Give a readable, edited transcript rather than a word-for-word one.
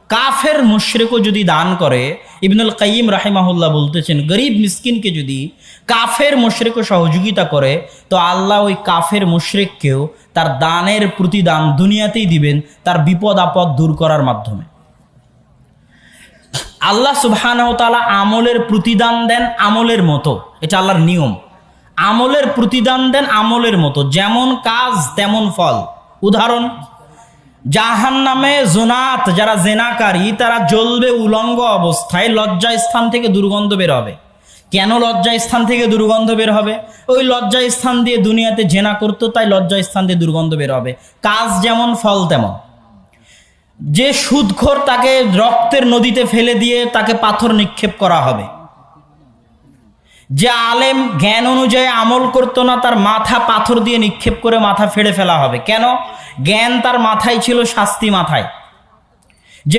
কাফের মুশরিকও যদি দান করে, ইবনুল কাইয়িম রাহিমাহুল্লাহ বলতেছেন, গরিব মিসকিনকে যদি কাফের মুশরিকও সহযোগিতা করে, তো আল্লাহ ওই কাফের মুশরিককেও তার দানের প্রতিদান দুনিয়াতেই দিবেন, তার বিপদ আপদ দূর করার মাধ্যমে। আল্লাহ সুবহানাহু ওয়া তাআলা আমলের প্রতিদান দেন আমলের মতো, এটা আল্লাহর নিয়ম। আমলের প্রতিদান দেন আমলের মতো, যেমন কাজ তেমন ফল। উদাহরণ, জাহান্নামে জোনাত যারা জেনাকারী তারা জ্বলবে উলঙ্গ অবস্থায়, লজ্জা স্থান থেকে দুর্গন্ধ বের হবে। কেন লজ্জা স্থান থেকে দুর্গন্ধ বের হবে? ওই লজ্জা স্থান দিয়ে দুনিয়াতে জেনা করতো, তাই লজ্জা স্থান দিয়ে দুর্গন্ধ বের হবে। কাজ যেমন ফল তেমন। যে সুদখোর তাকে রক্তের নদীতে ফেলে দিয়ে তাকে পাথর নিক্ষেপ করা হবে। যে আলেম জ্ঞান অনুযায়ী আমল করতো না, তার মাথা পাথর দিয়ে নিক্ষেপ করে মাথা ফেড়ে ফেলা হবে। কেন? জ্ঞান তার মাথায় ছিল, শাস্তি মাথায়।